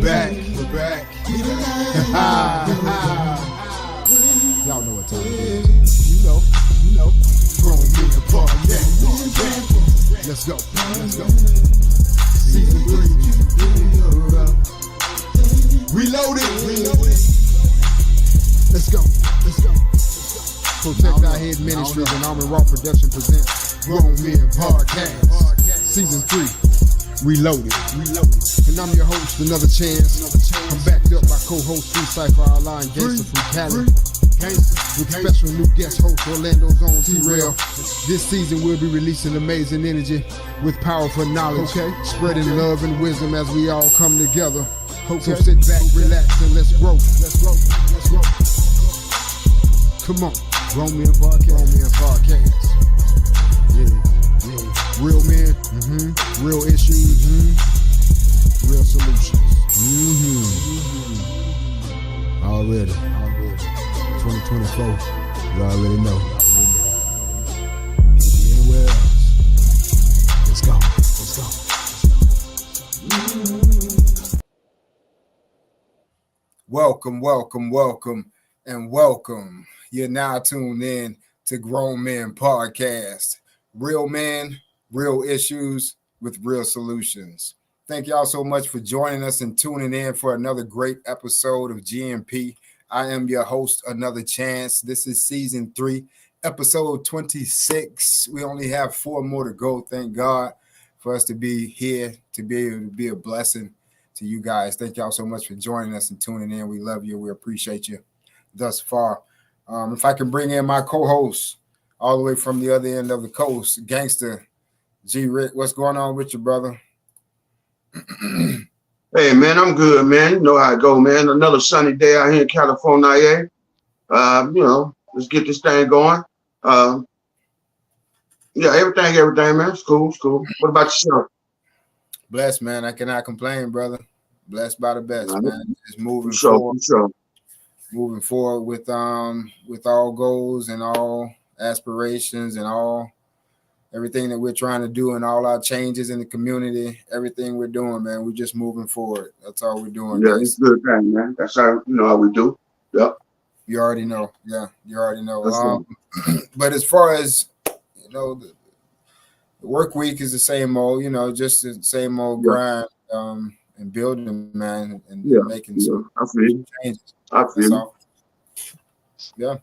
back. Y'all know what time it is. You know. Grown Men Podcast. Let's go. Season 3. Reloaded. Let's go. Protect Our Head Ministries and Almond Raw Production presents Grown Men Podcast. Season 3. Reloaded. And I'm your host, Another Chance. I'm backed up by co-host Free Cypher, our line gangster from Cali. With special new guest host Orlando's own T-Rail. This season we'll be releasing amazing energy with powerful knowledge, spreading love and wisdom as we all come together. So sit back, relax, and let's grow. Come on, Grown Men Podcast. Yeah. Real men, real issues, real solutions. Already. 2024, you already know. Anywhere else. Let's go. Welcome. You're now tuned in to Grown Men Podcast. Real men, real issues with real solutions. Thank y'all so much for joining us and tuning in for another great episode of GMP. I am your host, Another Chance. This is season 3, episode 26. We only have 4 more to go. Thank God for us to be here, to be able to be a blessing to you guys. Thank y'all so much for joining us and tuning in. We love you. We appreciate you thus far. If I can bring in my co-host all the way from the other end of the coast, Gangster G. Rick, what's going on with you, brother? Hey, man, I'm good, man. You know how it go, man. Another sunny day out here in California. Let's get this thing going. Everything, man. It's cool. What about yourself? Blessed, man. I cannot complain, brother. Blessed by the best, man. Just moving forward with all goals and all aspirations and everything that we're trying to do and all our changes in the community, everything we're doing, man, we're just moving forward. That's all we're doing. Yeah, it's a good thing, man. That's how we do. Yep. You already know. Yeah, you already know. But as far as, the work week is the same old, just the same old grind and building, man, and making some changes. I feel Yeah.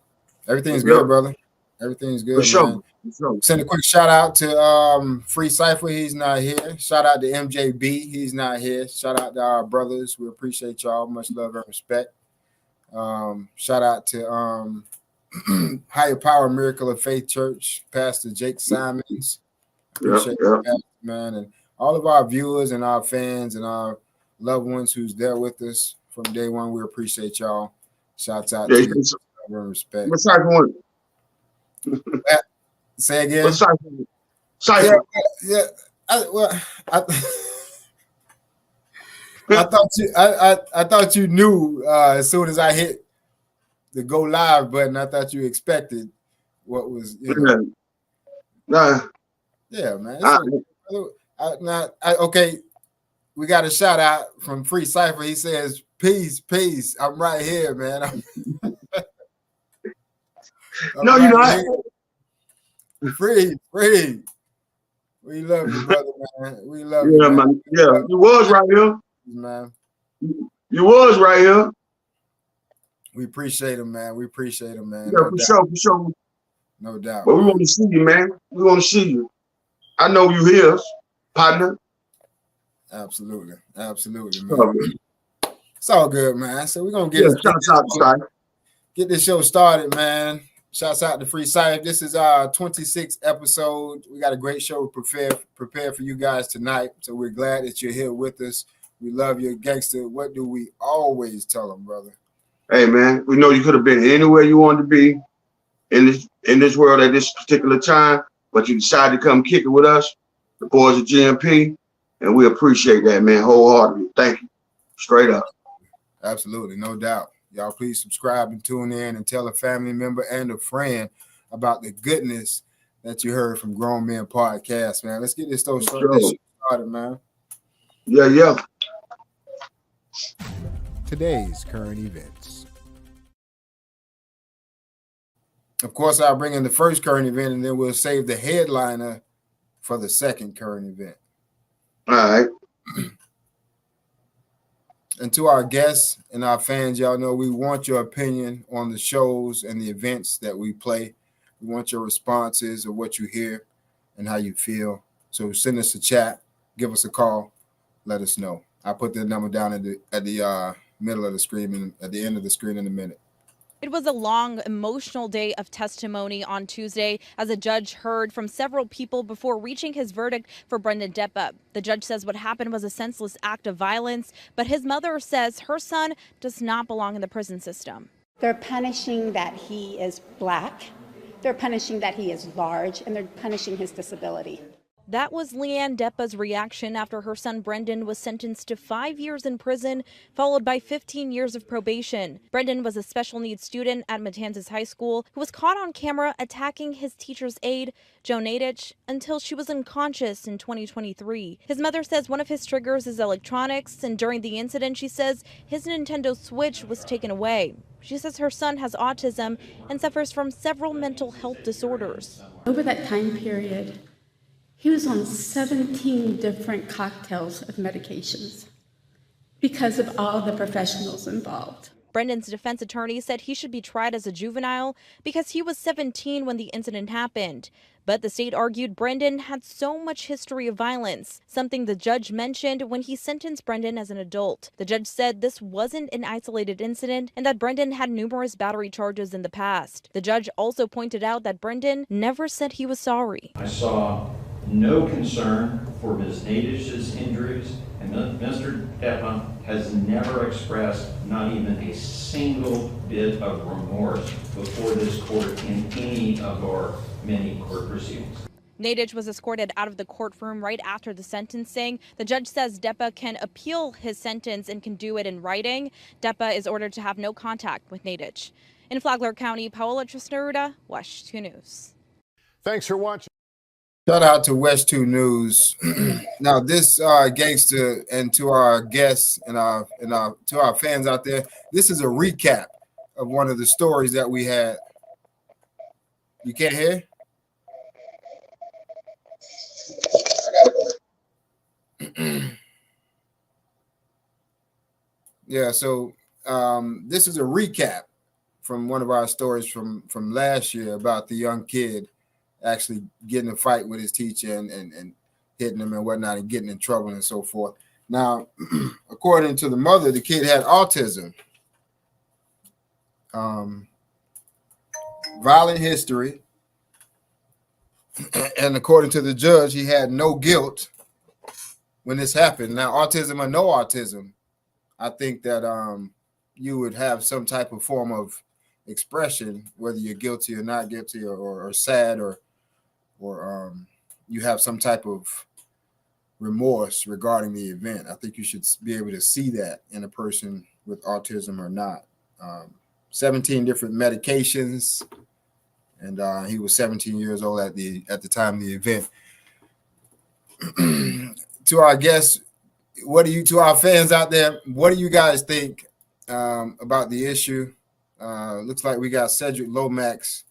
Everything's good, brother. Everything's good, for sure. man. Send a quick shout out to Free Cypher. He's not here. Shout out to MJB. He's not here. Shout out to our brothers. We appreciate y'all. Much love and respect. Shout out to Higher Power Miracle of Faith Church, Pastor Jake Simons. Appreciate you, Pastor, man, and all of our viewers and our fans and our loved ones who's there with us from day one. We appreciate y'all. Shouts out to you. Love and respect. What's that one? Say again. What's Cypher? Yeah. I thought you knew as soon as I hit the go live button. I thought you expected what was. Nah. Yeah, man. Okay. We got a shout out from Free Cypher. He says, "Peace. I'm right here, man." Free. We love you, brother, man. We love you, man. Yeah, you was right here, man. You was right here. We appreciate him, man. Yeah, for sure. No doubt. But we want to see you, man. We want to see you. I know you here, partner. Absolutely, man. It's all good, man. So we're gonna get this show started, man. Shouts out to Free Cypher. This is our 26th episode. We got a great show prepared for you guys tonight. So we're glad that you're here with us. We love you, Gangster. What do we always tell them, brother? Hey, man, we know you could have been anywhere you wanted to be in this world at this particular time, but you decided to come kick it with us, the boys at GMP, and we appreciate that, man, wholeheartedly. Thank you. Straight up. Absolutely, no doubt. Y'all please subscribe and tune in and tell a family member and a friend about the goodness that you heard from Grown Men Podcast, man. Let's get this show started, man. Yeah. today's current events. Of course, I'll bring in the first current event, and then we'll save the headliner for the second current event. All right. And to our guests and our fans, y'all know we want your opinion on the shows and the events that we play. We want your responses of what you hear and how you feel. So send us a chat, give us a call, let us know. I'll put the number down at the middle of the screen and at the end of the screen in a minute. It was a long, emotional day of testimony on Tuesday as a judge heard from several people before reaching his verdict for Brendan Deppa. The judge says what happened was a senseless act of violence, but his mother says her son does not belong in the prison system. They're punishing that he is black, they're punishing that he is large, and they're punishing his disability. That was Leanne Deppa's reaction after her son Brendan was sentenced to 5 years in prison, followed by 15 years of probation. Brendan was a special needs student at Matanzas High School who was caught on camera attacking his teacher's aide, Joe Nadich, until she was unconscious in 2023. His mother says one of his triggers is electronics, and during the incident, she says his Nintendo Switch was taken away. She says her son has autism and suffers from several mental health disorders. Over that time period, he was on 17 different cocktails of medications because of all the professionals involved. Brendan's defense attorney said he should be tried as a juvenile because he was 17 when the incident happened. But the state argued Brendan had so much history of violence, something the judge mentioned when he sentenced Brendan as an adult. The judge said this wasn't an isolated incident and that Brendan had numerous battery charges in the past. The judge also pointed out that Brendan never said he was sorry. I saw no concern for Ms. Nadich's injuries, and Mr. Deppa has never expressed not even a single bit of remorse before this court in any of our many court proceedings. Nadich was escorted out of the courtroom right after the sentencing. The judge says Deppa can appeal his sentence and can do it in writing. Deppa is ordered to have no contact with Nadich. In Flagler County, Paola Trisneruda, WESH 2 News. Thanks for watching. Shout out to WESH 2 News. Now, this gangster, and to our guests and to our fans out there, this is a recap of one of the stories that we had. You can't hear? Yeah, so this is a recap from one of our stories from last year about the young kid actually getting a fight with his teacher and hitting him and whatnot and getting in trouble and so forth. Now, according to the mother, the kid had autism, violent history, and according to the judge, he had no guilt when this happened. Now, autism or no autism, I think that you would have some type of form of expression, whether you're guilty or not guilty or sad or you have some type of remorse regarding the event. I think you should be able to see that in a person with autism or not. 17 different medications, and he was 17 years old at the time of the event. To our guests, to our fans out there, what do you guys think about the issue? Looks like we got Cedric Lomax.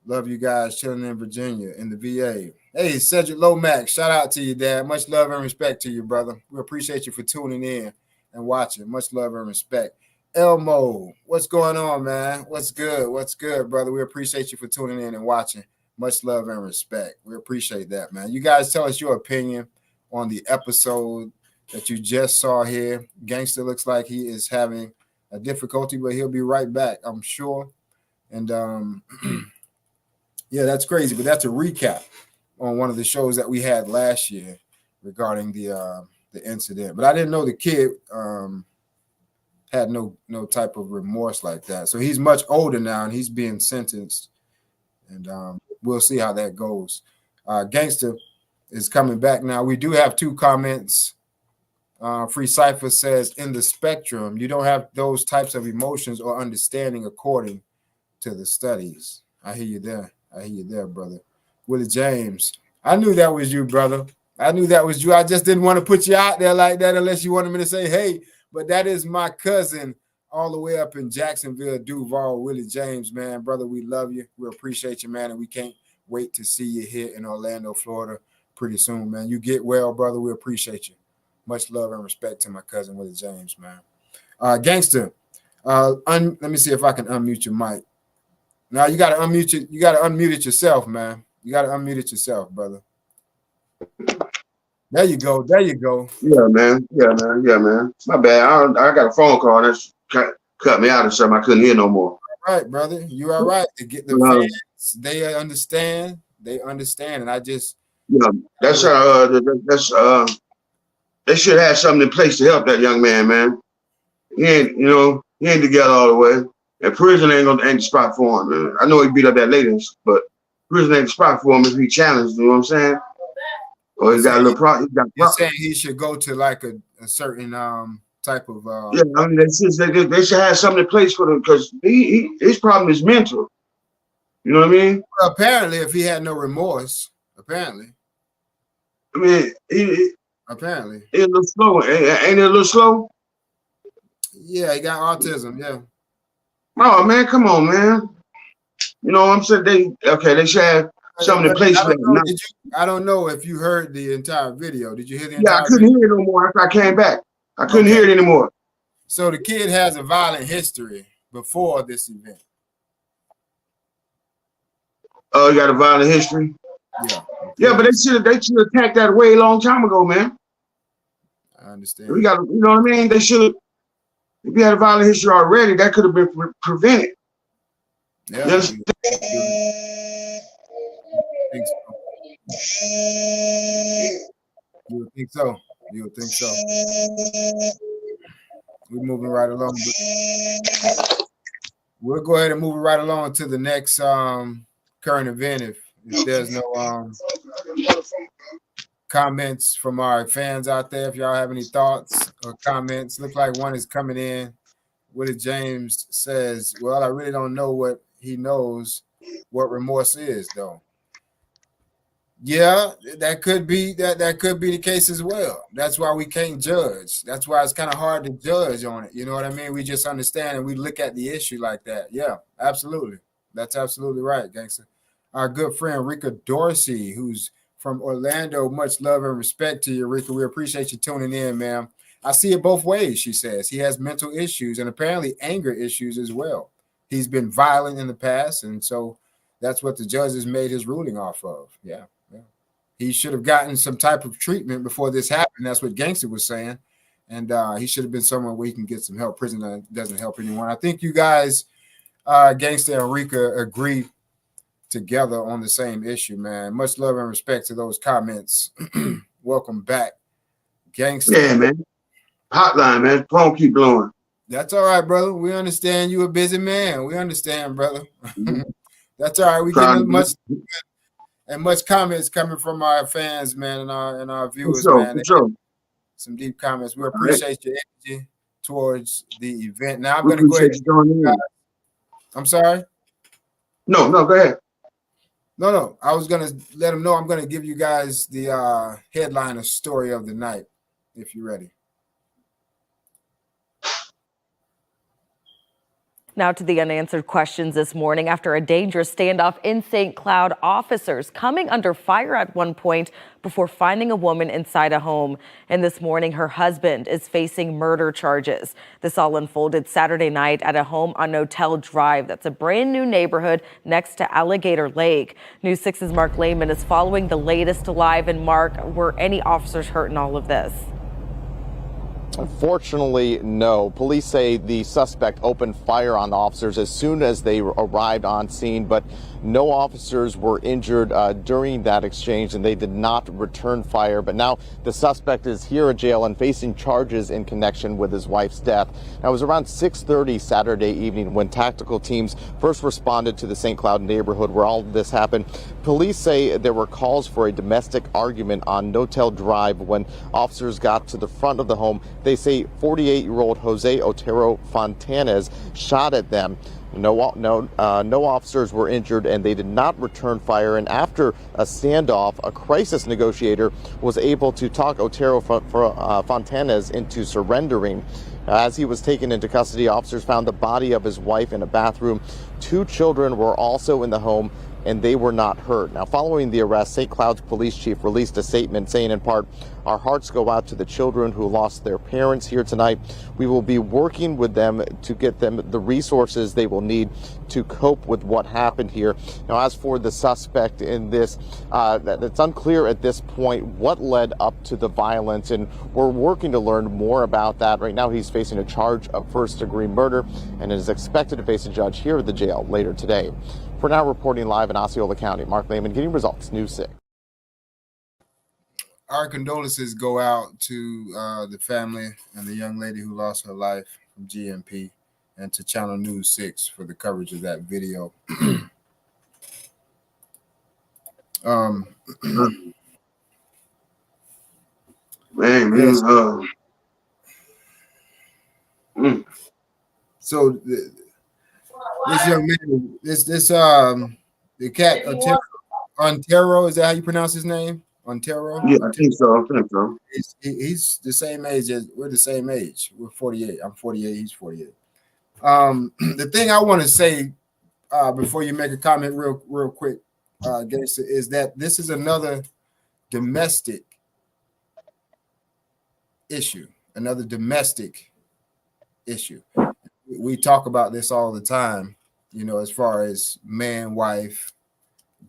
Love you guys, chilling in Virginia in the VA. Hey, Cedric Lomax, shout out to you, Dad. Much love and respect to you, brother. We appreciate you for tuning in and watching. Much love and respect. Elmo, what's going on, man? What's good? What's good, brother? We appreciate you for tuning in and watching. Much love and respect. We appreciate that, man. You guys tell us your opinion on the episode that you just saw here. Gangster looks like he is having a difficulty, but he'll be right back, I'm sure. And yeah, that's crazy, but that's a recap on one of the shows that we had last year regarding the incident. But I didn't know the kid had no type of remorse like that. So he's much older now, and he's being sentenced, and we'll see how that goes. Gangster is coming back now. We do have 2 comments. Free Cypher says, in the spectrum, you don't have those types of emotions or understanding according to the studies. I hear you there. I hear you there, brother. Willie James, I knew that was you, brother. I knew that was you. I just didn't want to put you out there like that unless you wanted me to say, hey, But that is my cousin all the way up in Jacksonville, Duval, Willie James, man. Brother, we love you. We appreciate you, man, and we can't wait to see you here in Orlando, Florida pretty soon, man. You get well, brother. We appreciate you. Much love and respect to my cousin, Willie James, man. Gangster, let me see if I can unmute your mic. Now you gotta unmute it. You gotta unmute it yourself, man. You gotta unmute it yourself, brother. There you go. There you go. Yeah, man. Yeah, man. Yeah, man. My bad. I got a phone call that's cut me out of something. I couldn't hear no more. All right, brother. You are right. To get the fans, they understand. They understand, and I just that's they should have something in place to help that young man. He ain't together all the way. And prison ain't the spot for him, man. I know he beat up that lady, but prison ain't the spot for him if he challenged, you know what I'm saying? Or he's got a little problem. You're saying he should go to like a certain type of yeah, I mean they should have something in place for him because his problem is mental. You know what I mean? Well, apparently, if he had no remorse, apparently. I mean, apparently. It's a little slow. Ain't it a little slow? Yeah, he got autism, yeah. Oh man, come on, man. You know what I'm saying? They should have something in place for that. I don't know if you heard the entire video. Did you hear the Yeah, entire I couldn't hear it no more after I came back. I couldn't hear it anymore. So the kid has a violent history before this event. Oh, you got a violent history? Yeah. Yeah, but they should have attacked that way a long time ago, man. I understand. You know what I mean? They should have. If you had a violent history already, that could have been prevented. Yeah. You understand? You would think so. You would think so. We're moving right along. We'll go ahead and move it right along to the next current event. If there's no comments from our fans out there, if y'all have any thoughts or comments, look like one is coming in. Willie James says, well, I really don't know what he knows what remorse is, though. Yeah, that could be that could be the case as well. That's why we can't judge. That's why it's kind of hard to judge on it. You know what I mean? We just understand and we look at the issue like that. Yeah, absolutely. That's absolutely right, gangster. Our good friend Rika Dorsey, who's from Orlando, much love and respect to you, Rika. We appreciate you tuning in, ma'am. I see it both ways, she says. He has mental issues and apparently anger issues as well. He's been violent in the past, and so that's what the judges made his ruling off of. Yeah. He should have gotten some type of treatment before this happened. That's what Gangster was saying. And he should have been somewhere where he can get some help. Prison doesn't help anyone. I think you guys, Gangster and Rika, agree together on the same issue, man. Much love and respect to those comments. Welcome back, Gangster. Yeah, man. Hotline, man. Phone keep blowing. That's all right, brother. We understand you a busy man. We understand, brother. That's all right. We get much comments coming from our fans, man, and our viewers, man. Some deep comments. We appreciate your energy towards the event. Now I'm going to go ahead. I'm sorry. No, go ahead. No. I was going to let them know I'm going to give you guys the headliner story of the night, if you're ready. Now to the unanswered questions this morning after a dangerous standoff in St. Cloud. Officers coming under fire at one point before finding a woman inside a home. And this morning, her husband is facing murder charges. This all unfolded Saturday night at a home on Notel Drive. That's a brand new neighborhood next to Alligator Lake. News 6's Mark Lehman is following the latest live. And Mark, were any officers hurt in all of this? Unfortunately, no. Police say the suspect opened fire on officers as soon as they arrived on scene, but no officers were injured during that exchange, and they did not return fire. But now the suspect is here at jail and facing charges in connection with his wife's death. Now, it was around 6:30 Saturday evening when tactical teams first responded to the St. Cloud neighborhood where all of this happened. Police say there were calls for a domestic argument on Notel Drive. When officers got to the front of the home, they say 48-year-old Jose Otero Fontanez shot at them. No officers were injured, and they did not return fire. And after a standoff, a crisis negotiator was able to talk Otero Fontanez into surrendering. As he was taken into custody, officers found the body of his wife in a bathroom. 2 children were also in the home, and they were not hurt. Now, following the arrest, St. Cloud's police chief released a statement saying, in part, "Our hearts go out to the children who lost their parents here tonight. We will be working with them to get them the resources they will need to cope with what happened here." Now, as for the suspect in this, it's unclear at this point what led up to the violence, and we're working to learn more about that. Right now, he's facing a charge of first-degree murder and is expected to face a judge here at the jail later today. For now, reporting live in Osceola County, Mark Lehman, Getting Results, News 6. Our condolences go out to the family and the young lady who lost her life from GMP, and to Channel News 6 for the coverage of that video. Yes. So this young man, the cat Ontero, is that how you pronounce his name? Ontero? Yeah, I think so. He's the same age as we're the same age. We're 48. I'm 48. He's 48. The thing I want to say before you make a comment real quick, Gangsta, is that this is another domestic issue. Another domestic issue. We talk about this all the time, as far as man, wife,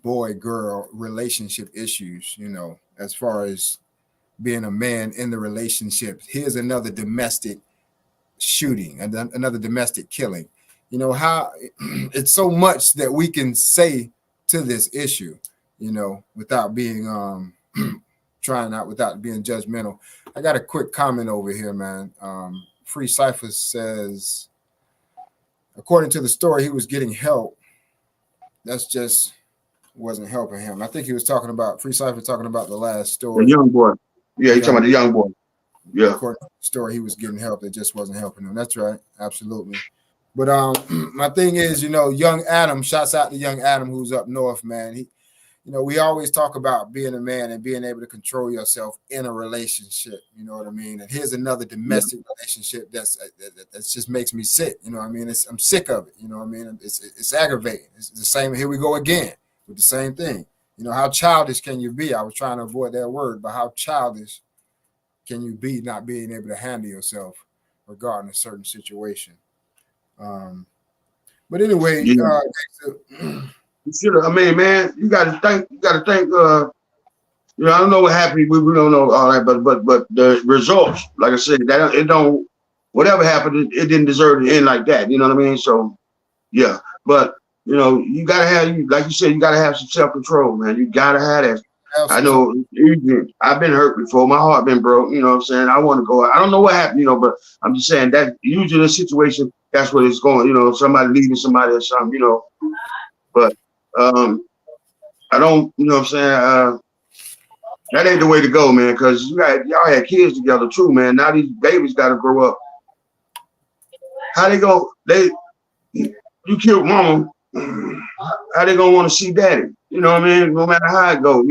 boy, girl relationship issues, as far as being a man in the relationship. Here's another domestic shooting and another domestic killing. How it's so much that we can say to this issue, without being without being judgmental. I got a quick comment over here, man. Free Cypher says, according to the story, he was getting help. That's just wasn't helping him. I think he was talking about Free Cypher talking about the last story. The young boy. Yeah, he's talking about the young boy. Yeah. According to the story, he was getting help. It just wasn't helping him. That's right. Absolutely. But my thing is, young Adam, shouts out to young Adam who's up north, man. We always talk about being a man and being able to control yourself in a relationship. You know what I mean? And here's another domestic relationship that just makes me sick. You know what I mean? I'm sick of it. You know what I mean? It's aggravating. It's the same. Here we go again with the same thing. How childish can you be? I was trying to avoid that word, but how childish can you be not being able to handle yourself regarding a certain situation? But anyway, you should have. I mean, man, you got to think. I don't know what happened. We don't know all that, but the results, like I said, that it don't. Whatever happened, it didn't deserve to end like that. You know what I mean? So, yeah. But you gotta have, like you said, you gotta have some self-control, man. You gotta have that. I know I've been hurt before. My heart been broke. You know what I'm saying? I want to go. I don't know what happened, but I'm just saying that usually the situation, that's what it's going. Somebody leaving somebody or something. But I don't. You know what I'm saying? That ain't the way to go, man. Because y'all had kids together too, man. Now these babies got to grow up. How they go? You killed mama. How they gonna want to see daddy? You know what I mean? No matter how it goes,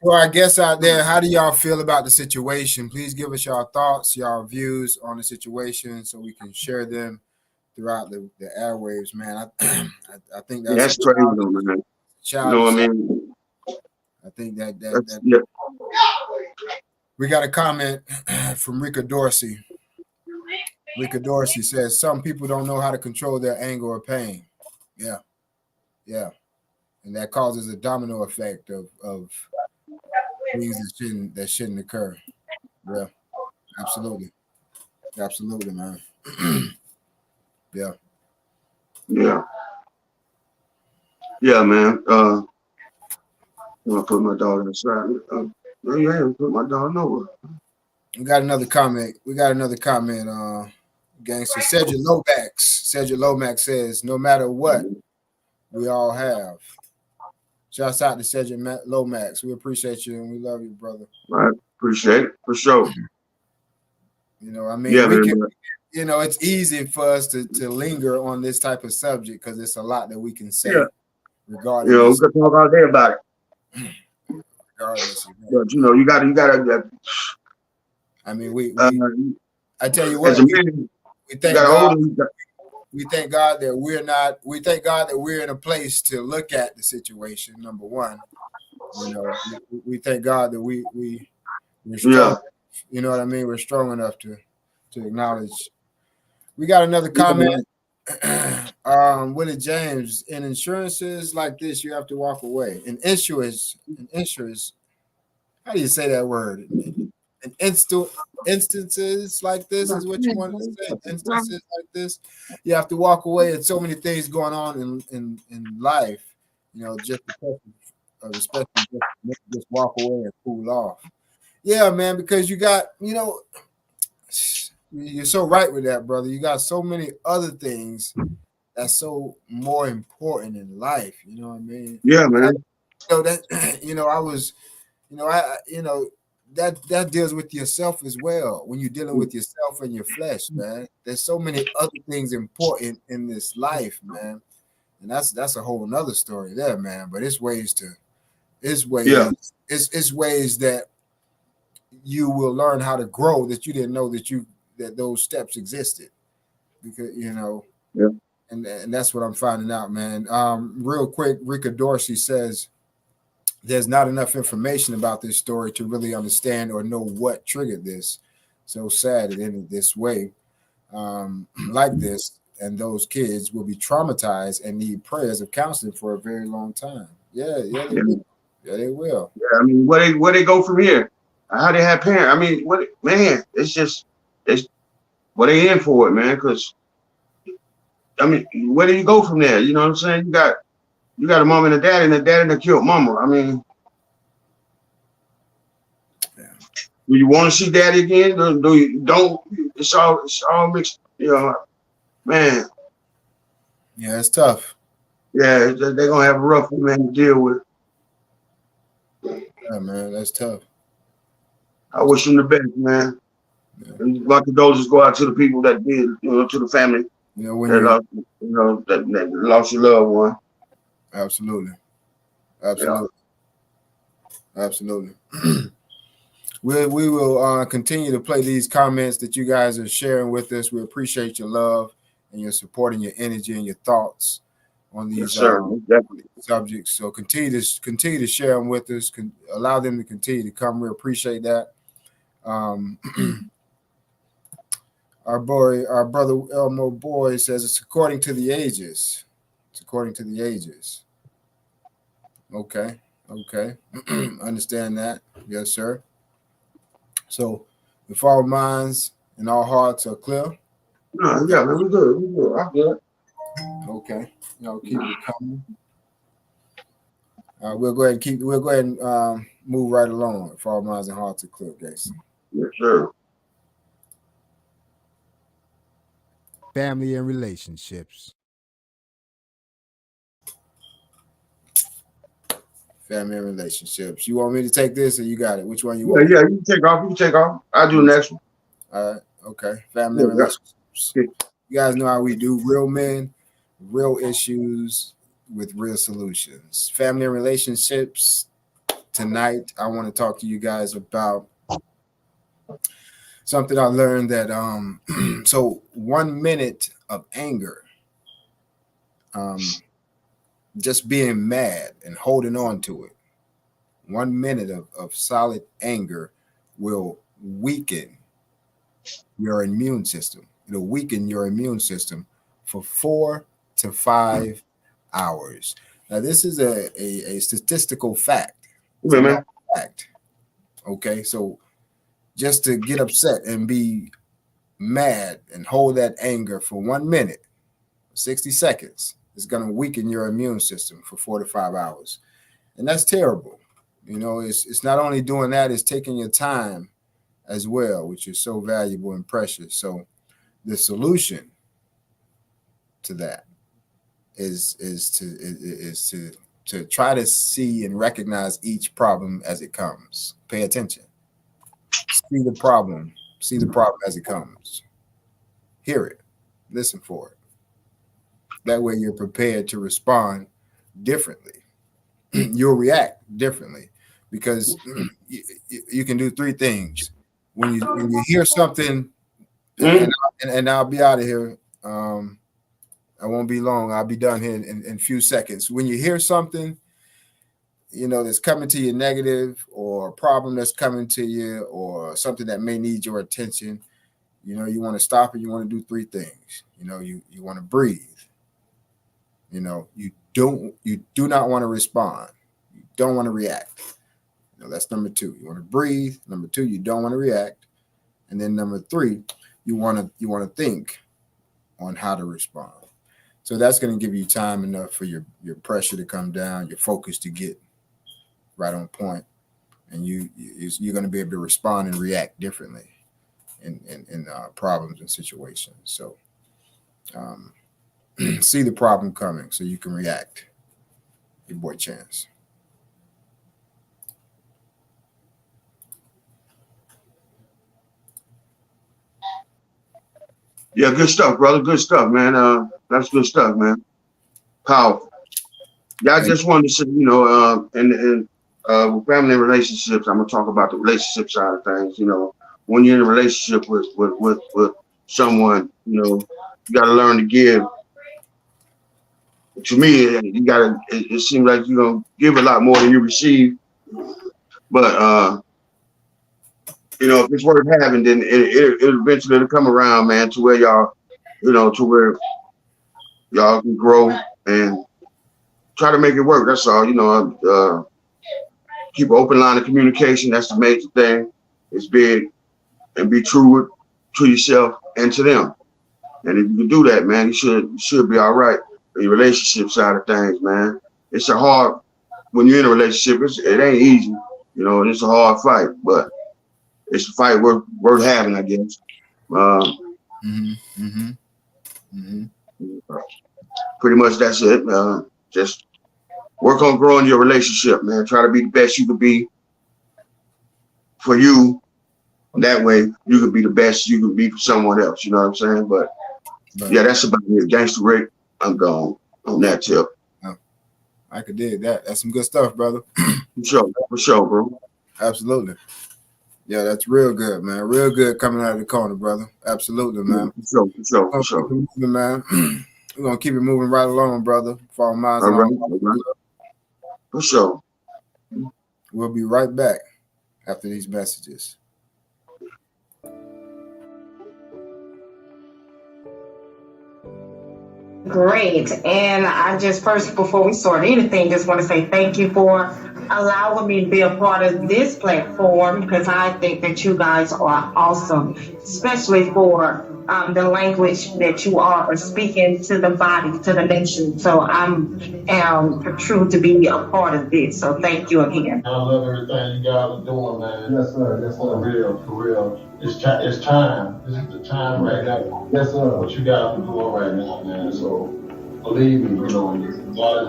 Well, I guess out there, how do y'all feel about the situation? Please give us your thoughts, your views on the situation, so we can share them throughout the airwaves, man. I think that's crazy, though, man. You know what I mean? I think that we got a comment from Rika Dorsey. Rika Dorsey says, some people don't know how to control their anger or pain. Yeah. And that causes a domino effect of things that shouldn't occur. Yeah, absolutely, man. Yeah, man. I'm gonna put my dog inside. You ain't put my dog nowhere. We got another comment. Gangster Cedric Lomax says, no matter what, we all have. Shouts out to Cedric Lomax. We appreciate you and we love you, brother. I appreciate it for sure. It's easy for us to linger on this type of subject because it's a lot that we can say regarding we can talk all day about it. regardless. But you gotta. I mean, Uh, I tell you as what, a we man, you thank gotta God. hold it. We thank God that we're not. We thank God that we're in a place to look at the situation. Number one, we thank God that we're strong. Yeah. You know what I mean? We're strong enough to acknowledge. We got another Yeah, comment. man. Willie James, in insurances like this, you have to walk away. In insurance, how do you say that word? In instances like this is what you wanted to say. Instances like this, you have to walk away. And so many things going on in life, just because of especially just walk away and cool off. Yeah, man, because you got, you're so right with that, brother. You got so many other things that's so more important in life. You know what I mean? Yeah, And man. that, I was, that deals with yourself as well. When you're dealing with yourself and your flesh, man, there's so many other things important in this life, man. And that's a whole nother story there, man. But it's ways Yeah. it's ways that you will learn how to grow that you didn't know that those steps existed. Because Yeah. and that's what I'm finding out, man. Real quick, Rika Dorsey says there's not enough information about this story to really understand or know what triggered this. So sad it ended this way, like this, and those kids will be traumatized and need prayers of counseling for a very long time. Yeah, they will. Yeah, they will. Yeah. I mean, where they go from here? How they have parents? I mean, man? It's what they in for it, man. Because I mean, where do you go from there? You know what I'm saying? You got a mom and a dad, and the daddy that killed mama. I mean, do you want to see daddy again? Do you don't? It's all mixed. Man. Yeah, it's tough. Yeah, they're gonna have a rough one, man, to deal with. Yeah, man, that's tough. I wish them the best, man. Yeah. And my condolences go out to the people that did, to the family When that you're that lost your loved one. absolutely, Yeah. absolutely. We will continue to play these comments that you guys are sharing with us. We appreciate your love and your support and your energy and your thoughts on Yes, these sir. Definitely. subjects. So continue to share them with us. Allow them to continue to come. We appreciate that. Our brother Elmo Boy says it's according to the ages. It's according to the ages. Okay. Understand that. Yes, sir. So if all minds and all hearts are clear. No, yeah, man, we good. We good. I'm good. Okay. Keep it coming. We'll go ahead and move right along if all minds and hearts are clear, guys. Yes, sir. Family and relationships. Family and relationships. You want me to take this or you got it? Which one you Yeah, want? yeah. You can take off. You can take off. I'll do the next one. All right. Okay. Family and Yeah. relationships. You guys know how we do. Real men, real issues with real solutions. Family and relationships. Tonight, I want to talk to you guys about something I learned that so 1 minute of anger, just being mad and holding on to it, 1 minute of solid anger will weaken your immune system. It'll weaken your immune system for 4 to 5 hours. Now, this is a statistical fact. It's Yeah, a man. known fact. Okay, so just to get upset and be mad and hold that anger for 1 minute, 60 seconds, is going to weaken your immune system for 4 to 5 hours. And that's terrible. It's not only doing that, it's taking your time as well, which is so valuable and precious. So the solution to that is to try to see and recognize each problem as it comes. Pay attention. See the problem as it comes. Hear it. Listen for it. That way you're prepared to respond differently. You'll react differently because you can do three things. When you hear something, and I'll be out of here. I won't be long. I'll be done here in a few seconds. When you hear something, that's coming to you negative, or a problem that's coming to you, or something that may need your attention, you want to stop it. You want to do three things. You want to breathe. You do not want to respond. You don't want to react. That's number two. You want to breathe. Number two, you don't want to react. And then number three, you want to think on how to respond. So that's going to give you time enough for your pressure to come down, your focus to get right on point, and you're going to be able to respond and react differently in problems and situations. So see the problem coming so you can react. Your boy Chance. Yeah, good stuff, brother. Good stuff, man. That's good stuff, man. Powerful. Yeah, I just wanted to say, in with family relationships, I'm gonna talk about the relationship side of things. When you're in a relationship with someone, you gotta learn to give. To me, it seems like you're gonna give a lot more than you receive. But if it's worth having, then it eventually come around, man, to where y'all, to where y'all can grow and try to make it work. That's all. Keep an open line of communication. That's the major thing. It's big, and be true to yourself and to them. And if you can do that, man, you should be all right. The relationship side of things, man. It's a hard when you're in a relationship. It ain't easy, and it's a hard fight, but it's a fight worth having, I guess. Pretty much that's it. Just work on growing your relationship, man. Try to be the best you could be for you. That way, you could be the best you could be for someone else. You know what I'm saying? But yeah, that's about it. Gangsta Rick, I'm gone on that tip. I could dig that. That's some good stuff, brother. For sure, bro. Absolutely. Yeah, that's real good, man. Real good coming out of the corner, brother. Absolutely, man. For sure. Man. We're gonna keep it moving right along, brother. Follow miles. All right. For sure. We'll be right back after these messages. Great. And I just first, before we start anything, just want to say thank you for allowing me to be a part of this platform, because I think that you guys are awesome, especially for the language that you are speaking to the body, to the nation. So I'm true to be a part of this. So thank you again. I love everything you guys are doing, man. Yes, sir. Yes, sir. For real. It's time. This is the time right now. Yes, sir. What you guys are doing right now, man. So believe me, God is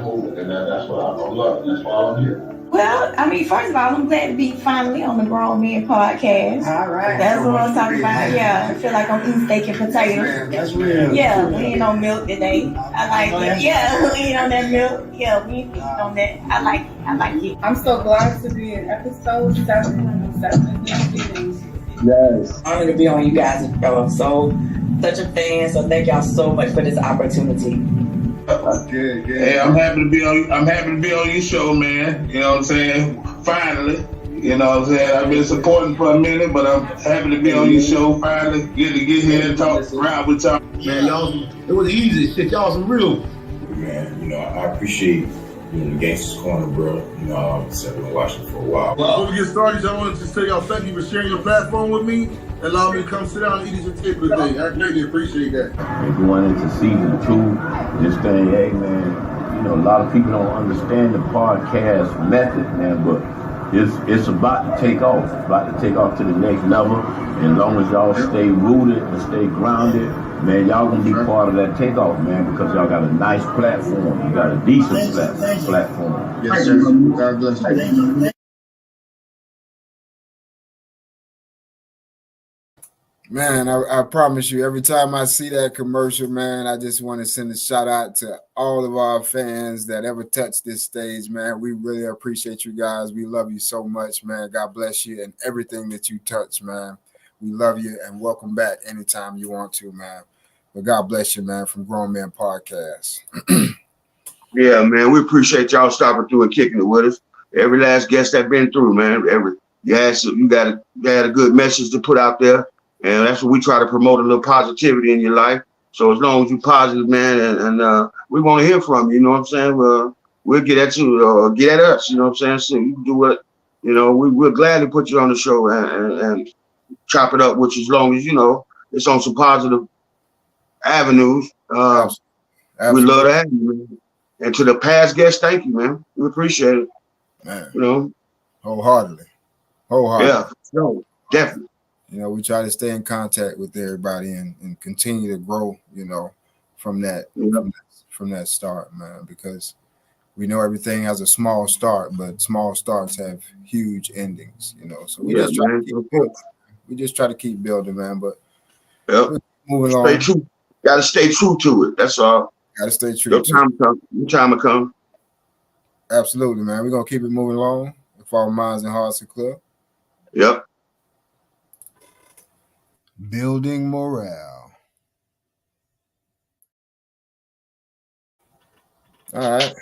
moving, and that's what I love. That's why I'm here. Well, first of all, I'm glad to be finally on the Grown Men podcast. All right. That's what I'm talking about. Yeah, I feel like I'm eating steak and potatoes. That's real. Yeah, we ain't on milk today. I like it. Yeah, we ain't on that milk. Yeah, we ain't on that. I like it. I'm so glad to be in episode 7. Yes. Honored to be on you guys, bro. I'm such a fan, so thank y'all so much for this opportunity. Good. Hey, I'm happy to be on your show, man. You know what I'm saying? Finally. You know what I'm saying? I've been supporting for a minute, but I'm happy to be on your show. Finally get here and talk around with y'all. Man, y'all, it was easy. Shit, y'all some real. Man, I appreciate the Gangsta's Corner, bro. I've been watching for a while. Well, before we get started, I wanted to say y'all thank you for sharing your platform with me. Allow me to come sit down and eat your table today. I greatly appreciate that. And going into season 2, this thing, hey man, a lot of people don't understand the podcast method, man, but it's about to take off. It's about to take off to the next level. And as long as y'all stay rooted and stay grounded, man, y'all gonna be part of that takeoff, man, because y'all got a nice platform. You got a decent platform. Yes, sir. God bless you. Man, I promise you, every time I see that commercial, man, I just want to send a shout out to all of our fans that ever touched this stage, man. We really appreciate you guys. We love you so much, man. God bless you and everything that you touch, man. We love you and welcome back anytime you want to, man. But God bless you, man, from Grown Men Podcast. Yeah, man, we appreciate y'all stopping through and kicking it with us. Every last guest that been through, man. You had a good message to put out there, and that's what we try to promote, a little positivity in your life. So as long as you're positive, man, and we want to hear from you. You know what I'm saying? We'll get at you or get at us. You know what I'm saying? So you can do what, we'll gladly put you on the show and chop it up with you, as long as it's on some positive avenues. Absolutely. We love to have you, man. And to the past guests, thank you, man. We appreciate it. Man. Wholeheartedly. Yeah, no, definitely. We try to stay in contact with everybody and continue to grow, from that from that start, man, because we know everything has a small start, but small starts have huge endings, So we just try to keep building, man. But moving on. Stay true. Gotta stay true to it. That's all. Gotta stay true. Your time will come. Absolutely, man. We're gonna keep it moving along if our minds and hearts are clear. Yep. Building morale. All right.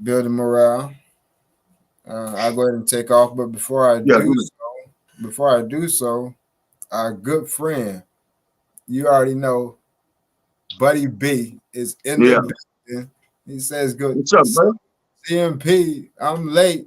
Building morale. I'll go ahead and take off, but before I do so, our good friend, you already know, Buddy B is in the building. He says, "Good. What's up, bro? CMP, I'm late.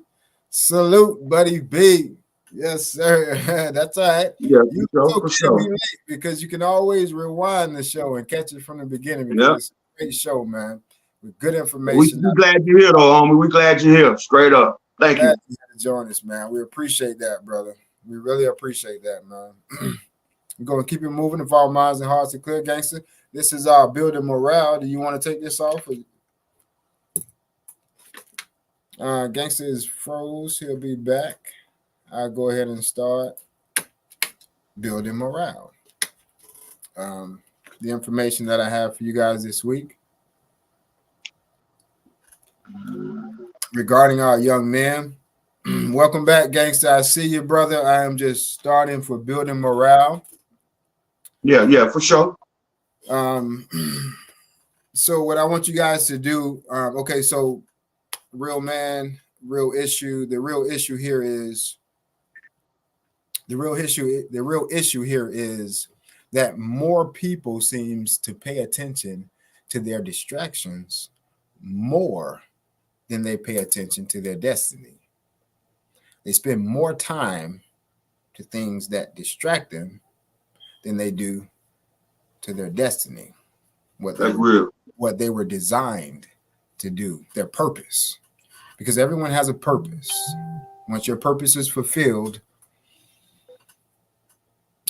Salute, Buddy B." Yes, sir. That's all right. Yeah, you for sure. Be late because you can always rewind the show and catch it from the beginning because it's a great show, man. With good information. We're glad you're here, though, homie. We're glad you're here. Straight up. Thank you. Glad you to join us, man. We appreciate that, brother. We really appreciate that, man. We're going to keep it moving if our minds and hearts are clear, gangster. This is our building morale. Do you want to take this off? Gangster is froze. He'll be back. I'll go ahead and start building morale. The information that I have for you guys this week regarding our young men. Welcome back, gangster. I see you, brother. I am just starting for building morale. Yeah, for sure. So what I want you guys to do, so real man, real issue. The real issue here is that more people seems to pay attention to their distractions more than they pay attention to their destiny. They spend more time to things that distract them than they do to their destiny. What they were designed to do, their purpose. Because everyone has a purpose. Once your purpose is fulfilled,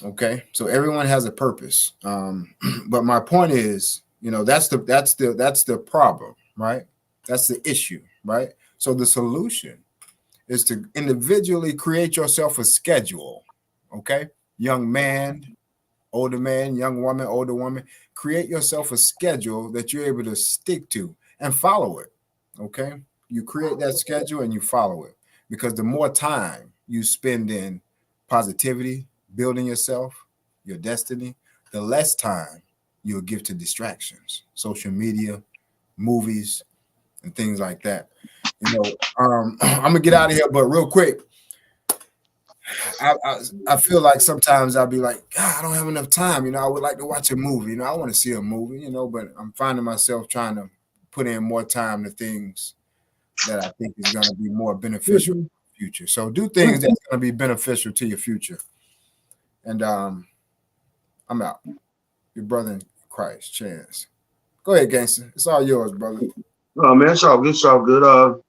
okay, so everyone has a purpose. But my point is, that's the problem, right? That's the issue, right? So the solution is to individually create yourself a schedule, okay? Young man, older man, young woman, older woman, create yourself a schedule that you're able to stick to and follow it, okay? You create that schedule and you follow it, because the more time you spend in positivity, building yourself, your destiny, the less time you'll give to distractions, social media, movies, and things like that. I'm gonna get out of here, but real quick, I feel like sometimes I'll be like, God, I don't have enough time. I would like to watch a movie. I want to see a movie. But I'm finding myself trying to put in more time to things that I think is going to be more beneficial in the future. So do things that's going to be beneficial to your future. And I'm out. Your brother in Christ, Chance. Go ahead, gangster. It's all yours, brother. Oh man, it's all good. It's all good.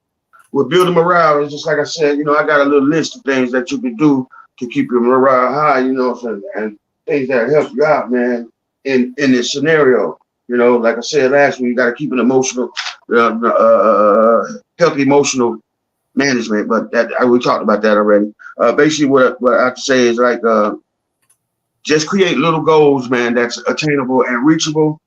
With building morale, it's just like I said, I got a little list of things that you can do to keep your morale high, and things that help you out, man, in this scenario. Like I said last week, you got to keep an emotional, healthy emotional management. But we talked about that already. Basically, what I have to say is like, just create little goals, man, that's attainable and reachable,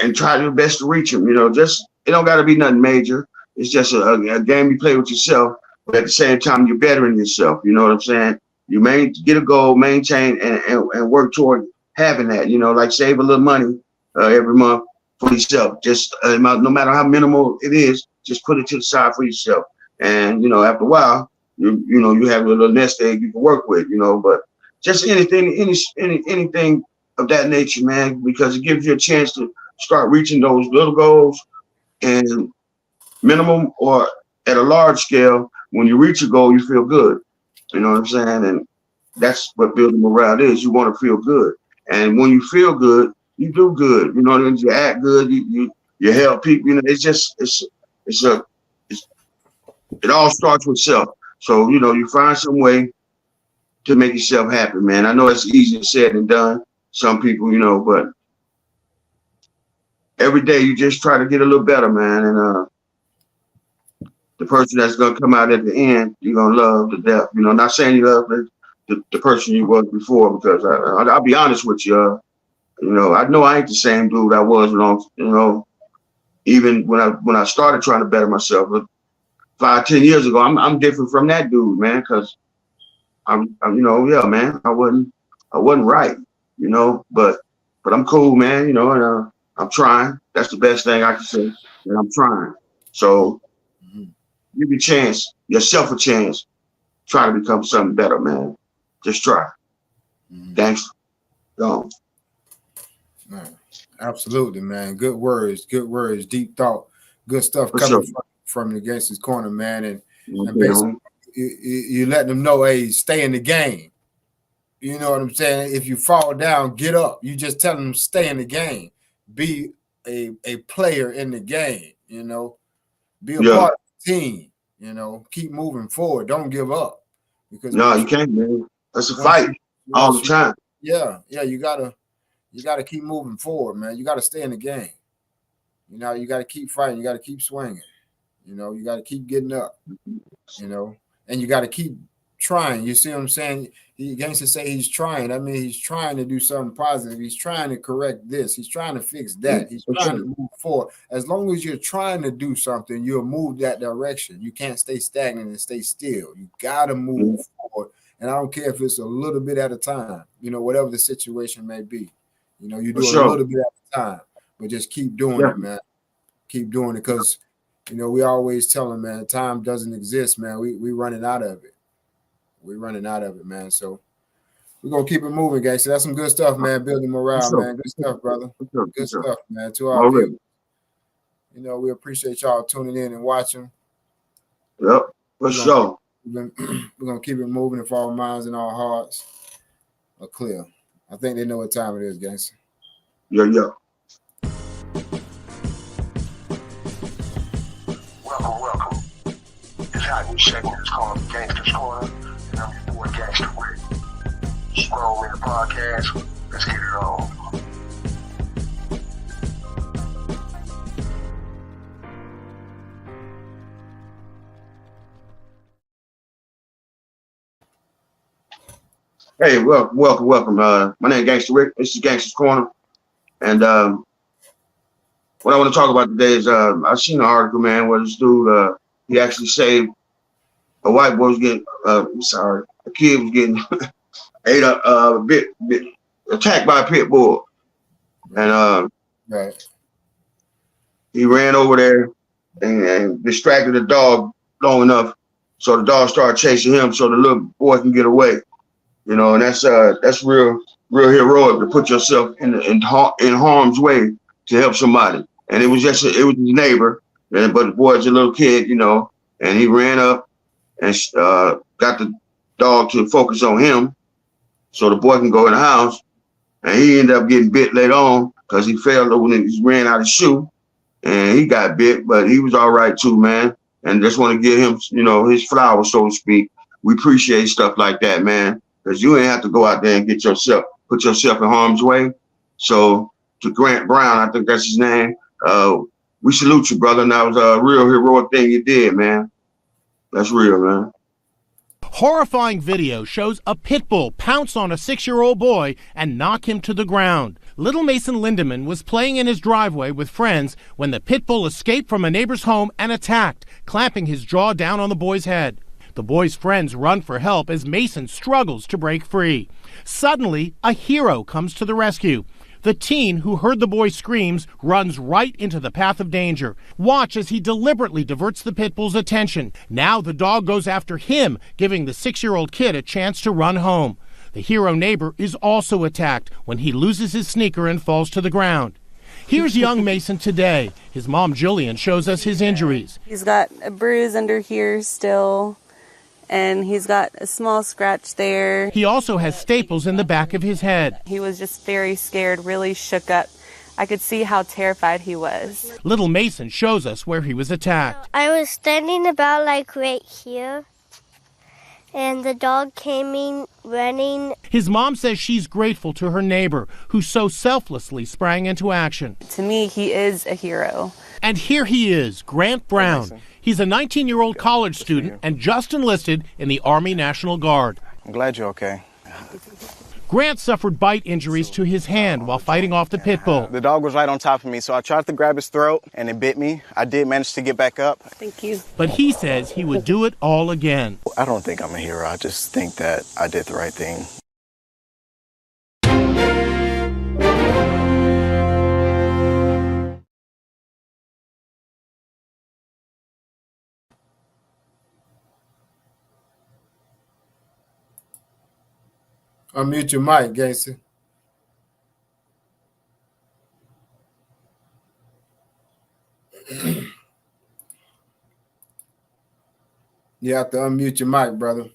and try your best to reach them. You know, just it don't got to be nothing major. It's just a game you play with yourself, but at the same time, you're bettering yourself. You know what I'm saying? You may get a goal, maintain, and work toward having that. You know, like save a little money every month for yourself. Just no matter how minimal it is, just put it to the side for yourself. And you know, after a while, you have a little nest egg you can work with. You know, but just anything of that nature, man, because it gives you a chance to start reaching those little goals, and minimum or at a large scale. When you reach a goal, you feel good. You know what I'm saying? And that's what building morale is. You want to feel good, and when you feel good, you do good. You know, then you act good. You help people. You know, it all starts with self. So you know, you find some way to make yourself happy, man. I know it's easier said than done. Some people, you know, but every day you just try to get a little better, man. And the person that's gonna come out at the end, you're gonna love to death. You know, not saying you love the person you was before, because I'll be honest with you. You know I ain't the same dude I was when even when I started trying to better myself 5-10 years ago. I'm different from that dude, man, because I'm yeah, man, I wasn't right, you know, but I'm cool, man, you know, and I'm trying. That's the best thing I can say, and I'm trying. So give yourself a chance, try to become something better, man. Just try. Thanks. Go. Man, absolutely, man. Good words, deep thought, good stuff coming from the Gangster's Corner, man. And basically, you let them know, hey, stay in the game. You know what I'm saying? If you fall down, get up. You just tell them stay in the game. Be a player in the game, you know. Be a part of the team, you know. Keep moving forward. Don't give up. Because you can't, man. That's a fight all the time. Yeah, you gotta keep moving forward, man. You gotta stay in the game. You know, you gotta keep fighting, you gotta keep swinging, you know, you gotta keep getting up, you know, and you gotta keep trying. You see what I'm saying? Gangster say he's trying. I mean, he's trying to do something positive. He's trying to correct this. He's trying to fix that. He's trying to move forward. As long as you're trying to do something, you'll move that direction. You can't stay stagnant and stay still. You gotta move forward. And I don't care if it's a little bit at a time, you know, whatever the situation may be. You know, you do a little bit at a time, but just keep doing it, man. Keep doing it, because, you know, we always tell them, man, time doesn't exist, man. We running out of it. We're running out of it, man. So we're going to keep it moving, guys. So that's some good stuff, man. Building morale, man. Good stuff, brother. Good stuff, man. To our viewers. You know, we appreciate y'all tuning in and watching. Yep, for sure. We're going to keep it moving if our minds and our hearts are clear. I think they know what time it is, guys. Yeah. Welcome. It's how new segment is called Gangster's Corner, and I'm your boy Gangster Rick. Scroll in the podcast. Let's get it on. Hey, welcome. My name is Gangster Rick. This is Gangster's Corner. And what I want to talk about today is I've seen an article, man, where this dude, he actually saved a white boy was getting, a kid was getting attacked by a pit bull. And he ran over there and distracted the dog long enough so the dog started chasing him so the little boy can get away. You know, and that's real heroic to put yourself in harm's way to help somebody. And it was his neighbor, but the boy's a little kid, you know, and he ran up and got the dog to focus on him so the boy can go in the house. And he ended up getting bit later on because he fell when he ran out of shoe, and he got bit, but he was all right too, man. And just want to give him, you know, his flowers, so to speak. We appreciate stuff like that, man. Because you ain't have to go out there and put yourself in harm's way. So to Grant Brown, I think that's his name, we salute you, brother. And that was a real heroic thing you did, man. That's real, man. Horrifying video shows a pit bull pounce on a 6-year-old boy and knock him to the ground. Little Mason Lindemann was playing in his driveway with friends when the pit bull escaped from a neighbor's home and attacked, clamping his jaw down on the boy's head. The boy's friends run for help as Mason struggles to break free. Suddenly, a hero comes to the rescue. The teen who heard the boy's screams runs right into the path of danger. Watch as he deliberately diverts the pit bull's attention. Now the dog goes after him, giving the 6-year-old kid a chance to run home. The hero neighbor is also attacked when he loses his sneaker and falls to the ground. Here's young Mason today. His mom, Jillian, shows us his injuries. He's got a bruise under here still, and he's got a small scratch there. He also has staples in the back of his head. He was just very scared, really shook up. I could see how terrified he was. Little Mason shows us where he was attacked. I was standing about like right here, and the dog came in running. His mom says she's grateful to her neighbor, who so selflessly sprang into action. To me, he is a hero. And here he is, Grant Brown. He's a 19-year-old college student and just enlisted in the Army National Guard. I'm glad you're okay. Grant suffered bite injuries to his hand while fighting off the pit bull. The dog was right on top of me, so I tried to grab his throat, and it bit me. I did manage to get back up. Thank you. But he says he would do it all again. I don't think I'm a hero. I just think that I did the right thing. Unmute your mic, Gacy. You have to unmute your mic, brother.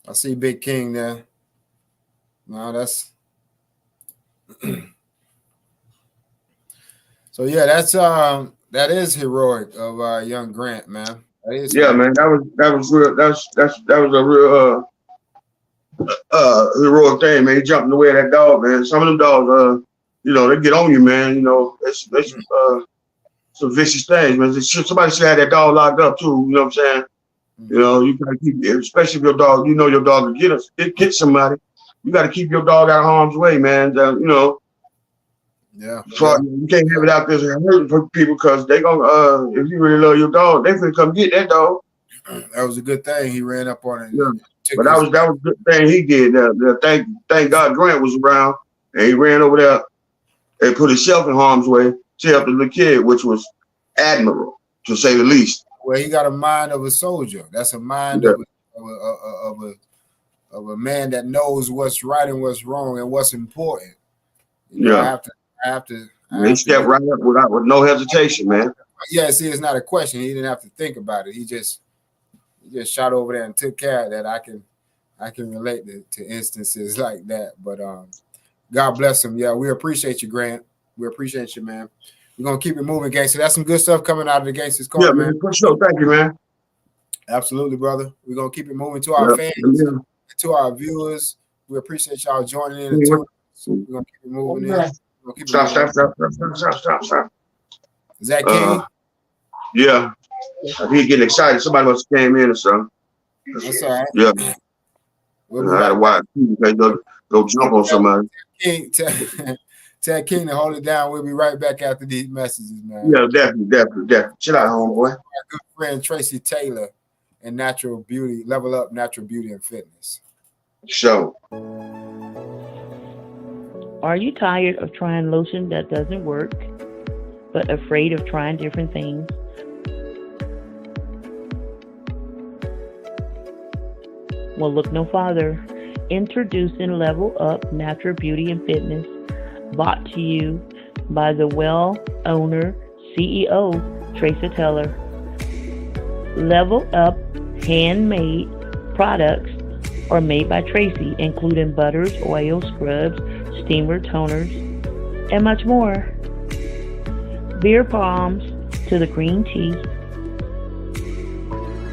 I see Big King there. No, that's so yeah, that is heroic of young Grant, man. That is man. That was real. That was a real heroic thing, man. He jumped in the way of that dog, man. Some of them dogs, they get on you, man. It's some vicious things, man. Somebody should have that dog locked up too. You know what I'm saying? You gotta keep, especially if your dog, your dog will get somebody. You got to keep your dog out of harm's way, man. Yeah. So you can't have it out there hurting for people because they gonna if you really love your dog, they finna come get that dog. That was a good thing. He ran up on it. Yeah. But that was a good thing he did. Thank God Grant was around, and he ran over there and put himself in harm's way to help the little kid, which was admirable, to say the least. Well, he got a mind of a soldier. That's a mind of a man that knows what's right and what's wrong and what's important. I have to. He stepped right up with no hesitation, man. Yeah, see, it's not a question. He didn't have to think about it. He just shot over there and took care of that. I can relate to instances like that. But God bless him. Yeah, we appreciate you, Grant. We appreciate you, man. We're gonna keep it moving, gangster. That's some good stuff coming out of the Gangsters Corner, man. For sure. Thank you, man. Absolutely, brother. We're gonna keep it moving to our fans, to our viewers. We appreciate y'all joining in. We're gonna keep it moving. Stop. Is that King? Yeah. He's getting excited. Somebody must have came in or something. That's all right. Yeah. I had to watch. Go jump on somebody. King, tell King to hold it down. We'll be right back after these messages, man. Yeah, definitely. Chill out, homeboy. Our good friend Tracy Taylor and Natural Beauty, Level Up Natural Beauty and Fitness. Show. Are you tired of trying lotion that doesn't work, but afraid of trying different things? Well, look no farther. Introducing Level Up Natural Beauty and Fitness, brought to you by the well owner, CEO, Tracy Taylor. Level Up handmade products are made by Tracy, including butters, oils, scrubs, steamer, toners, and much more. Beer bombs to the green tea,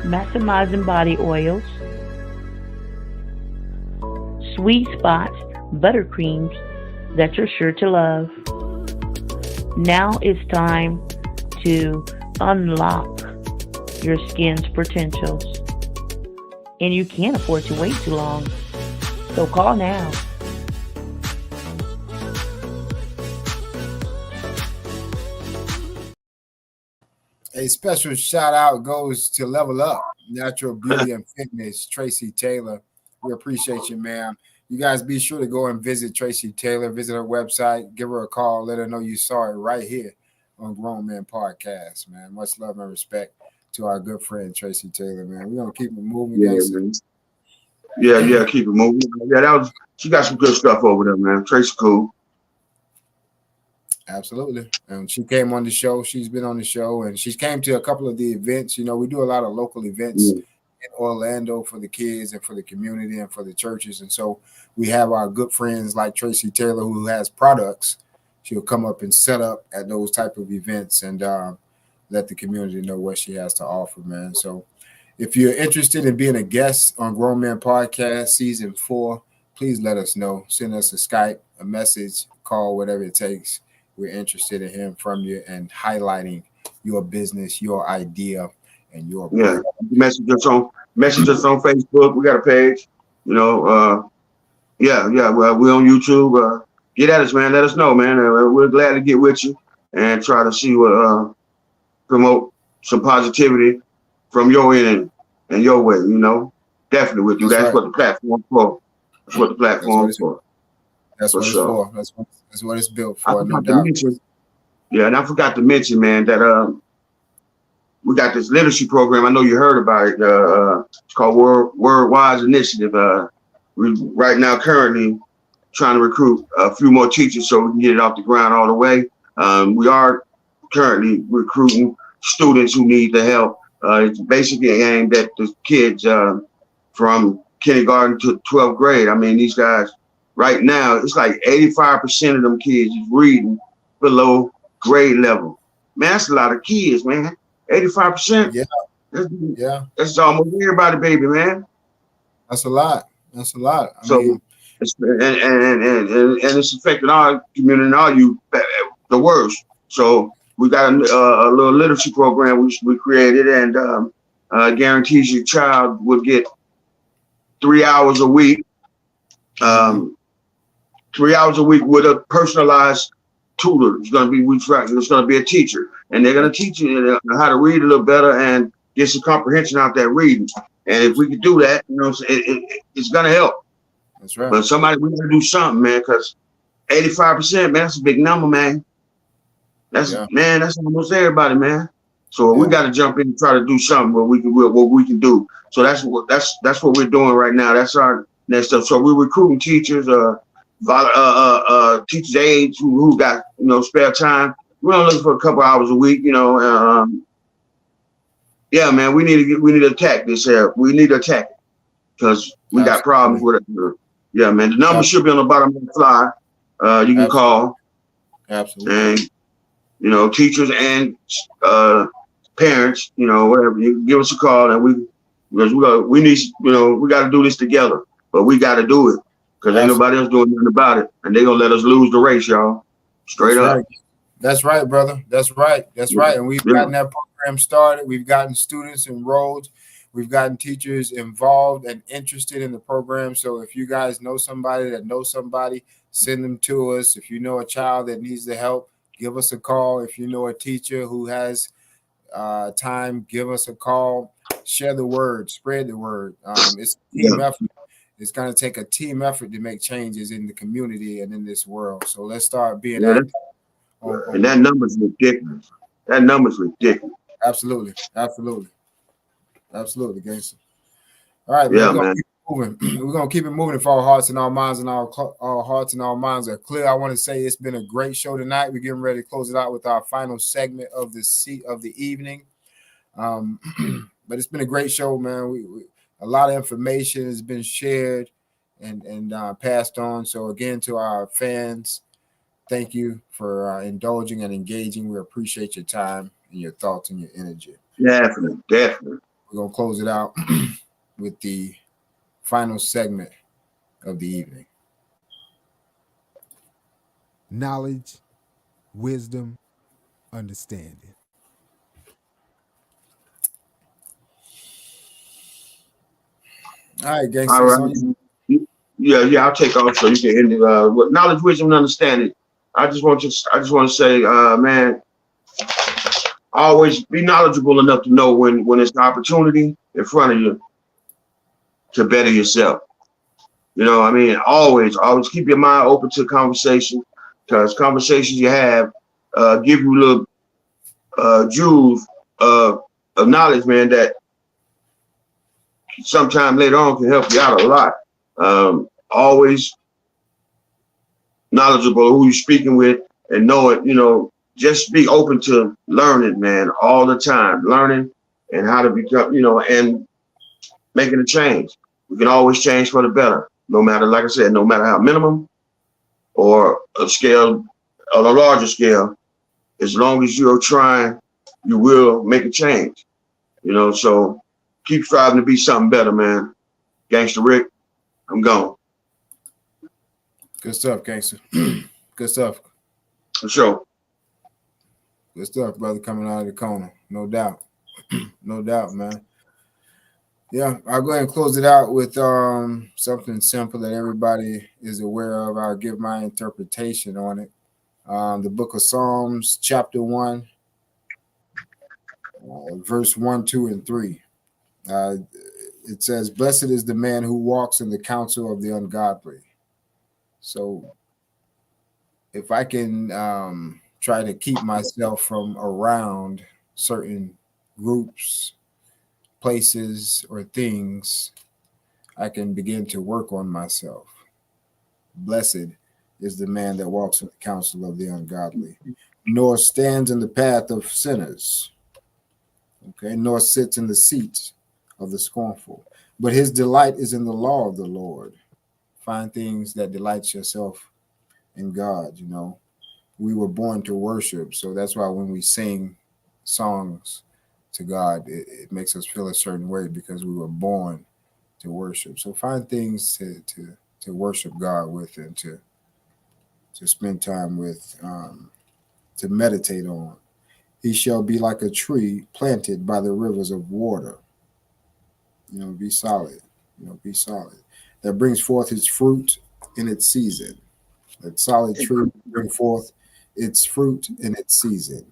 maximizing body oils, sweet spots, buttercreams that you're sure to love. Now it's time to unlock your skin's potentials. and you can't afford to wait too long. So call now. A special shout out goes to Level Up Natural Beauty and Fitness, Tracy Taylor. We appreciate you, ma'am. You guys be sure to go and visit Tracy Taylor, visit her website, give her a call, let her know you saw it right here on Grown Men Podcast, man. Much love and respect to our good friend Tracy Taylor, man. We're gonna keep it moving, guys. Yeah, keep it moving. Yeah, she got some good stuff over there, man. Tracy cool. Absolutely. And she came on the show. She's been on the show, and she came to a couple of the events. You know, we do a lot of local events in Orlando for the kids and for the community and for the churches. And so we have our good friends like Tracy Taylor, who has products. She'll come up and set up at those type of events and let the community know what she has to offer, man. So if you're interested in being a guest on Grown Man Podcast Season 4, please let us know. Send us a Skype, a message, call, whatever it takes. We're interested in hearing from you and highlighting your business, your idea, and your brand. Message us on Facebook. We got a page. You know, well, we're on YouTube. Get at us, man. Let us know, man. We're glad to get with you and try to see what promote some positivity from your end and your way. You know, definitely with you. That's what the platform's for. That's what the platform's for. That's what it's for. That's what it's built for, no doubt. And I forgot to mention, man, that we got this literacy program. I know you heard about it. It's called Word Wise Initiative. We right now currently trying to recruit a few more teachers so we can get it off the ground all the way. We are currently recruiting students who need the help. It's basically aimed at the kids from kindergarten to 12th grade. I mean, these guys right now, it's like 85% of them kids is reading below grade level. Man, that's a lot of kids, man. 85%. Yeah. That's almost everybody, baby, man. That's a lot. That's a lot. I mean, it's, and it's affecting our community and our youth the worst. So we got a little literacy program we created, and guarantees your child will get 3 hours a week. 3 hours a week with a personalized tutor. It's going to be a teacher, and they're going to teach you how to read a little better and get some comprehension out that reading. And if we could do that, you know, it's going to help. That's right. But we got to do something, man, because 85%, man, that's a big number, man. That's almost everybody, man. So we got to jump in and try to do something what we can do. So that's what we're doing right now. That's our next stuff. So we're recruiting teachers, teachers' aides who got spare time. We're only looking for a couple hours a week, yeah, man. We need to attack this here. We need to attack it because we got problems with it. Yeah, man. The number should be on the bottom of the flyer. You can call. Absolutely. And teachers and parents, whatever. You can give us a call, and we need, we got to do this together. But we got to do it. Because ain't nobody else doing nothing about it. And they're going to let us lose the race, y'all. Straight up. Right. That's right, brother. That's right. That's right. And we've gotten that program started. We've gotten students enrolled. We've gotten teachers involved and interested in the program. So if you guys know somebody that knows somebody, send them to us. If you know a child that needs the help, give us a call. If you know a teacher who has time, give us a call. Share the word. Spread the word. It's a team effort. It's going to take a team effort to make changes in the community and in this world. So let's start being active. And that number's ridiculous. Absolutely, gangster. All right, man. We're gonna keep it moving. We're gonna keep it moving if our hearts and our minds and our hearts and our minds are clear. I want to say it's been a great show tonight. We're getting ready to close it out with our final segment of the evening. But it's been a great show, man. A lot of information has been shared and passed on. So again, to our fans, thank you for indulging and engaging. We appreciate your time and your thoughts and your energy. Definitely. We're going to close it out with the final segment of the evening. Knowledge, wisdom, understanding. All right, All gangster. right. Yeah, I'll take off so you can end it. With knowledge, wisdom, and understanding. I just want to say, man, always be knowledgeable enough to know when it's an opportunity in front of you to better yourself. You know, I mean, always keep your mind open to conversation, because conversations you have give you little jewels of knowledge, man, that sometime later on can help you out a lot. Always knowledgeable who you're speaking with, and know it, you know, just be open to learning, man, all the time, learning and how to become, you know, and making a change. We can always change for the better, no matter, like I said, no matter how minimum or a scale, on a larger scale, as long as you're trying, you will make a change, you know, so keep striving to be something better, man. Gangster Rick, I'm gone. Good stuff, gangster. Good stuff. For sure. Good stuff, brother, coming out of the corner. No doubt. No doubt, man. Yeah, I'll go ahead and close it out with something simple that everybody is aware of. I'll give my interpretation on it. The book of Psalms, chapter 1, verse 1, 2, and 3. It says, "Blessed is the man who walks in the counsel of the ungodly." So if I can try to keep myself from around certain groups, places, or things, I can begin to work on myself. Blessed is the man that walks in the counsel of the ungodly, nor stands in the path of sinners, okay, nor sits in the seats of the scornful. But his delight is in the law of the Lord. Find things that delight yourself in God, you know. We were born to worship, so that's why when we sing songs to God, it makes us feel a certain way, because we were born to worship. So find things to worship God with, and to spend time with, to meditate on. He shall be like a tree planted by the rivers of water. You know, be solid. You know, be solid. That brings forth its fruit in its season. That solid tree bring forth its fruit in its season,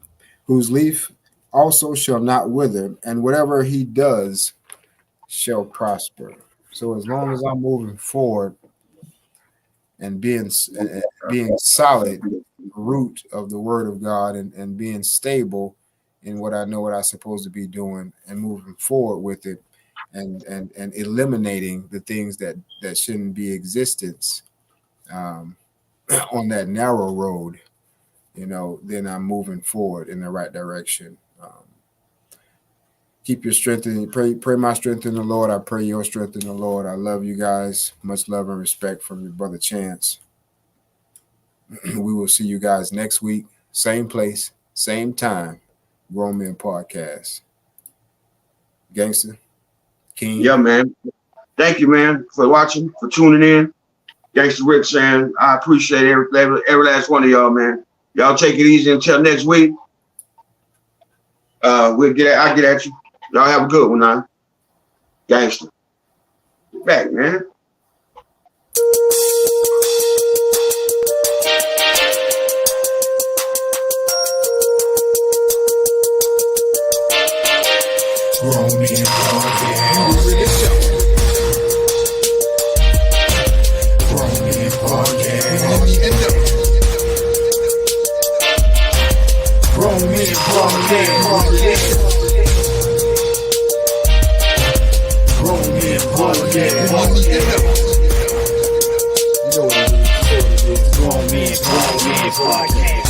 whose leaf also shall not wither, and whatever he does shall prosper. So as long as I'm moving forward and being solid, root of the word of God, and being stable in what I know what I'm supposed to be doing, and moving forward with it, and eliminating the things that shouldn't be existence on that narrow road, you know, then I'm moving forward in the right direction. Keep your strength and pray my strength in the Lord. I pray your strength in the Lord. I love you guys. Much love and respect from your brother Chance. We will see you guys next week. Same place, same time. Grown Men Podcast. Gangster. King. Yeah, man. Thank you, man, for watching, for tuning in. Gangster Rick saying, I appreciate every last one of y'all, man. Y'all take it easy until next week. I'll get at you. Y'all have a good one now. Gangster. Get back, man. Grown Men Podcast. Grown Men Podcast. Grown Men Podcast. Grown Men Podcast. You know what it is. Grown Men Podcast.